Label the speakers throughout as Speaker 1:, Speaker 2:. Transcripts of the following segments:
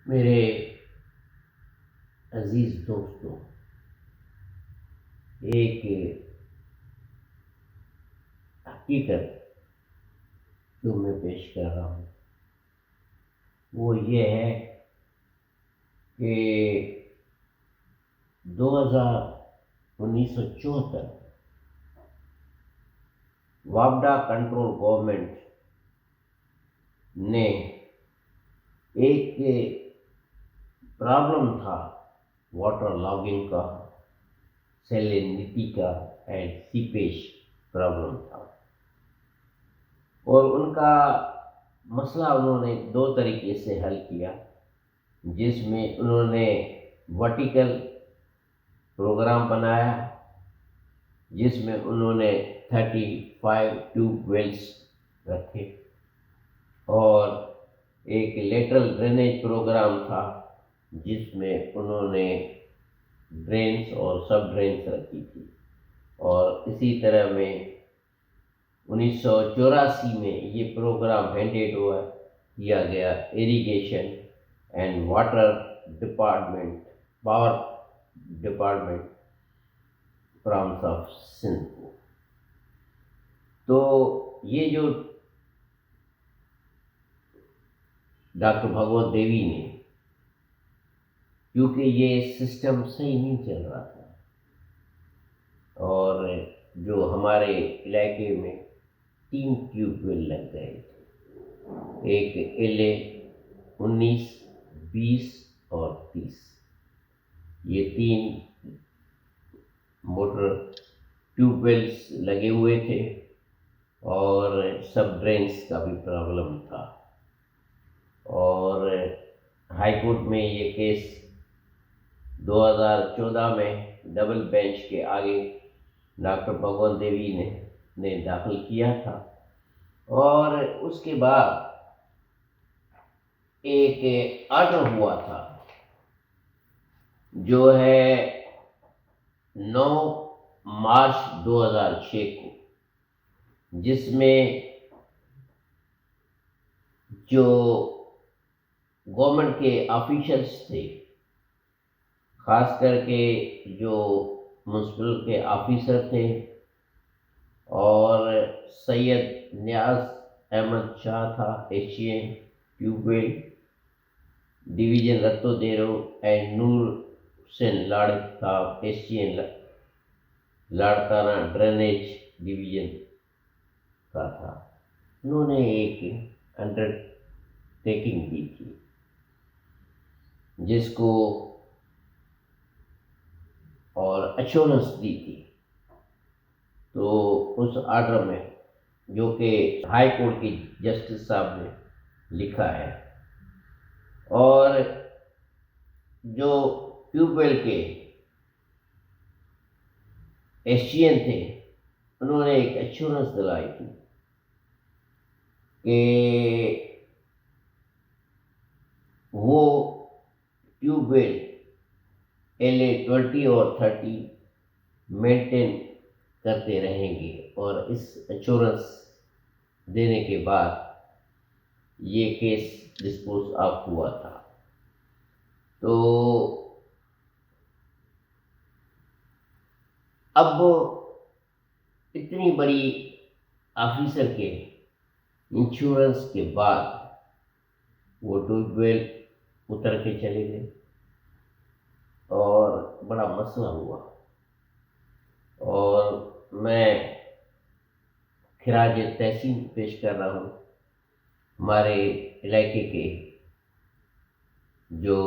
Speaker 1: میرے عزیز دوستوں، ایک حقیقت جو میں پیش کر رہا ہوں وہ یہ ہے کہ 1974 وابڈا کنٹرول گورنمنٹ نے ایک پرابلم تھا واٹر لاگنگ کا، سیلینٹی کا اینڈ سیپیج پرابلم تھا، اور ان کا مسئلہ انہوں نے دو طریقے سے حل کیا، جس میں انہوں نے ورٹیکل پروگرام بنایا، جس میں انہوں نے 35 ٹیوب ویلز رکھے، اور ایک لیٹرل ڈرینیج پروگرام تھا جس میں انہوں نے ڈرینز اور سب ڈرینز رکھی تھی، اور اسی طرح میں 1984 میں یہ پروگرام ہینڈیڈ ہوا کیا گیا irrigation and water department, power department promise of Sindh کو۔ تو یہ جو ڈاکٹر بھگوت دیوی نے، کیونکہ یہ سسٹم صحیح نہیں چل رہا تھا، اور جو ہمارے علاقے میں 3 ٹیوب ویل لگ گئے تھے، ایک LA 19، 20 اور 30، یہ 3 موٹر ٹیوب ویلز لگے ہوئے تھے، اور سب ڈرینز کا بھی پرابلم تھا، اور ہائی کورٹ میں یہ کیس 2014 میں ڈبل بینچ کے آگے ڈاکٹر بھگوت دیوی نے داخل کیا تھا، اور اس کے بعد ایک آرڈر ہوا تھا جو ہے 9 مارچ 2006 کو، جس میں جو گورنمنٹ کے آفیشلز تھے، خاص کر کے جو میونسپل کے آفیسر تھے، اور سید نیاز احمد شاہ تھا، Asian tube well division Ratto دیرو، and نور حسین لاڑ تھا، ایشین لاڑکانہ ڈرینیج ڈویژن کا تھا۔ انہوں نے ایک انڈر ٹیکنگ کی تھی جس کو اور ایشورنس دی تھی، تو اس آرڈر میں جو کہ ہائی کورٹ کی جسٹس صاحب نے لکھا ہے، اور جو ٹیوب ویل کے ایشین تھے انہوں نے ایک ایشورنس دلائی تھی کہ وہ ٹیوب ویل LA 20 اور 30 مینٹین کرتے رہیں گے، اور اس ایشورنس دینے کے بعد یہ کیس ڈسپوز آف ہوا تھا۔ تو اب اتنی بڑی آفیسر کے انشورنس کے بعد وہ ٹیوب ویل اتر کے چلے گئے، اور بڑا مسئلہ ہوا، اور میں خراج تحسین پیش کر رہا ہوں ہمارے علاقے کے جو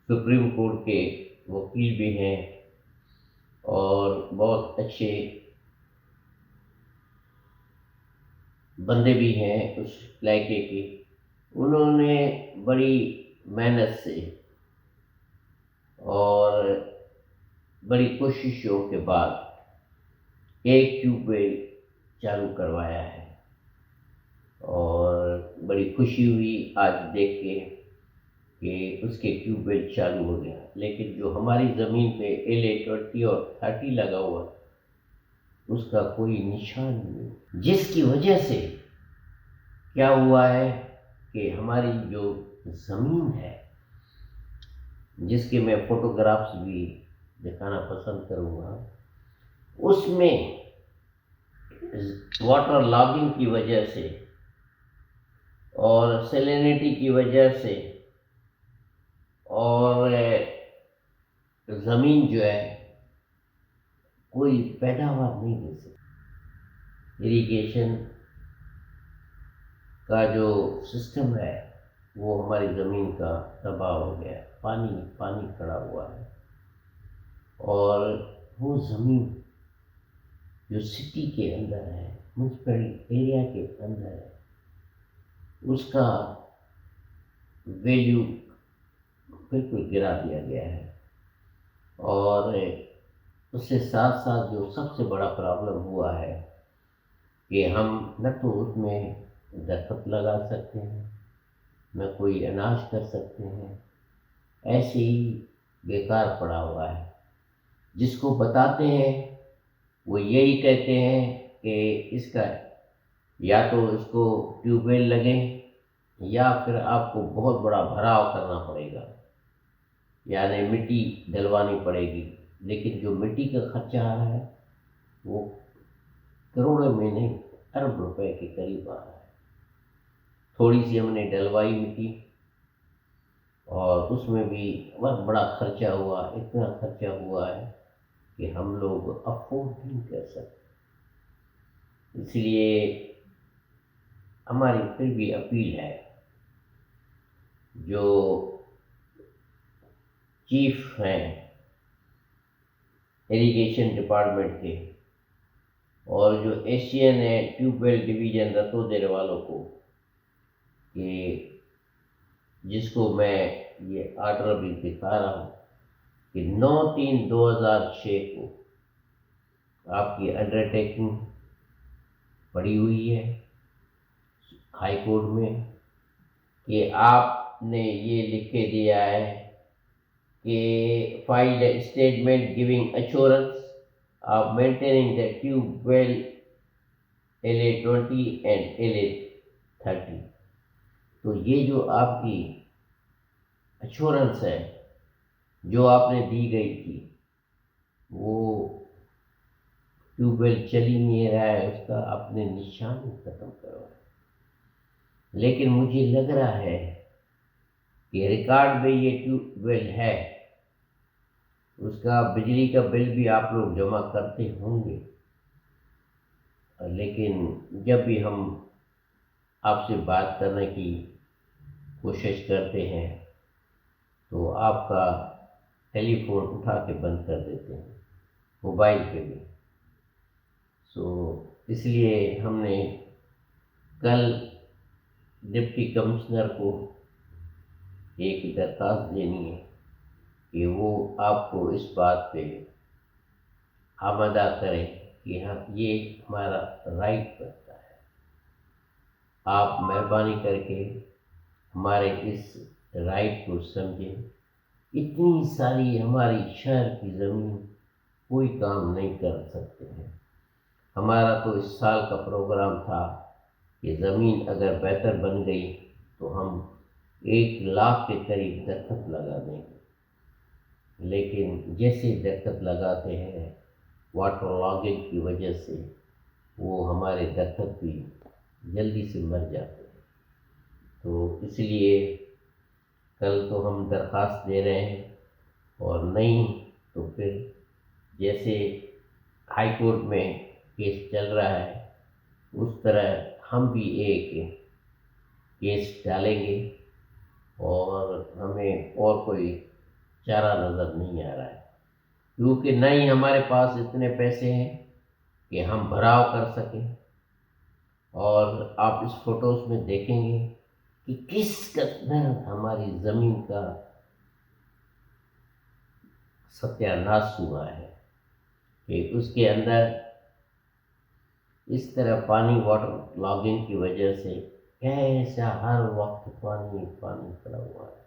Speaker 1: سپریم کورٹ کے وکیل بھی ہیں، اور بہت اچھے بندے بھی ہیں اس علاقے کے، انہوں نے بڑی محنت سے اور بڑی کوششوں کے بعد ایک ٹیوب ویل چالو کروایا ہے، اور بڑی خوشی ہوئی آج دیکھ کے کہ اس کے ٹیوب ویل چالو ہو گیا، لیکن جو ہماری زمین پہ LA 20 اور 30 لگا ہوا اس کا کوئی نشان نہیں، جس کی وجہ سے کیا ہوا ہے کہ ہماری جو زمین ہے، جس کے میں فوٹوگرافس بھی دکھانا پسند کروں گا، اس میں واٹر لاگنگ کی وجہ سے اور سیلینٹی کی وجہ سے اور زمین جو ہے کوئی پیداوار نہیں دے سکتی۔ اریگیشن کا جو سسٹم ہے وہ ہماری زمین کا تباہ ہو گیا، پانی کھڑا ہوا ہے، اور وہ زمین جو سٹی کے اندر ہے، میونسپل ایریا کے اندر ہے، اس کا ویلیو بالکل گرا دیا گیا ہے۔ اور اس سے ساتھ ساتھ جو سب سے بڑا پرابلم ہوا ہے کہ ہم نہ تو اس میں درخت لگا سکتے ہیں، نہ کوئی اناج کر سکتے ہیں، ایسے ہی بیکار پڑا ہوا ہے۔ جس کو بتاتے ہیں وہ یہی کہتے ہیں کہ اس کا یا تو اس کو ٹیوب ویل لگیں یا پھر آپ کو بہت بڑا بھراؤ کرنا پڑے گا، یعنی مٹی ڈلوانی پڑے گی، لیکن جو مٹی کا خرچہ آ رہا ہے وہ کروڑوں میں نہیں، ارب روپے کے قریب آ رہا ہے۔ تھوڑی سی ہم نے ڈلوائی مٹی اور اس میں بھی بہت بڑا خرچہ ہوا، اتنا خرچہ ہوا ہے کہ ہم لوگ افورڈ نہیں کر سکتے۔ اس لیے ہماری پھر بھی اپیل ہے، جو چیف ہیں اریگیشن ڈپارٹمنٹ کے اور جو ایشین ہے ٹیوب ویل ڈویژن رتو دینے والوں کو، کہ جس کو میں یہ آرڈر بھی دکھا رہا ہوں کہ 9/3/2006 کو آپ کی انڈر ٹیکنگ پڑی ہوئی ہے ہائی کورٹ میں، کہ آپ نے یہ لکھ کے دیا ہے کہ file a statement giving assurance of maintaining the tube well LA-20 and LA-30۔ تو یہ جو آپ کی ایشورنس ہے جو آپ نے دی گئی تھی، وہ ٹیوب ویل چل ہی نہیں رہا ہے، اس کا آپ نے نشان ہی ختم کروایا۔ لیکن مجھے لگ رہا ہے کہ ریکارڈ میں یہ ٹیوب ویل ہے، اس کا بجلی کا بل بھی آپ لوگ جمع کرتے ہوں گے، لیکن جب بھی ہم آپ سے بات کرنے کی کوشش کرتے ہیں تو آپ کا ٹیلی فون اٹھا کے بند کر دیتے ہیں، موبائل پہ بھی۔ اس لیے ہم نے کل ڈپٹی کمشنر کو ایک درخواست دینی ہے کہ وہ آپ کو اس بات پہ آمادہ کرے کہ ہاں یہ ہمارا رائٹ بنتا ہے۔ آپ مہربانی کر کے ہمارے اس رائٹ کو سمجھیں۔ اتنی ساری ہماری شہر کی زمین کوئی کام نہیں کر سکتے ہیں۔ ہمارا تو اس سال کا پروگرام تھا کہ زمین اگر بہتر بن گئی تو ہم 1 لاکھ کے قریب درخت لگا دیں گے، لیکن جیسے درخت لگاتے ہیں واٹر لاگنگ کی وجہ سے وہ ہمارے درخت بھی جلدی سے مر جاتے ہیں۔ تو اس لیے کل تو ہم درخواست دے رہے ہیں، اور نہیں تو پھر جیسے ہائی کورٹ میں کیس چل رہا ہے اس طرح ہم بھی ایک کیس ڈالیں گے، اور ہمیں اور کوئی چارہ نظر نہیں آ رہا ہے، کیونکہ نہ ہی ہمارے پاس اتنے پیسے ہیں کہ ہم بھراؤ کر سکیں۔ اور آپ اس فوٹوز میں دیکھیں گے کہ کس قدر ہماری زمین کا ستیہ ناش ہوا ہے، کہ اس کے اندر اس طرح پانی واٹر لاگنگ کی وجہ سے کیسا ہر وقت پانی پڑا ہوا ہے۔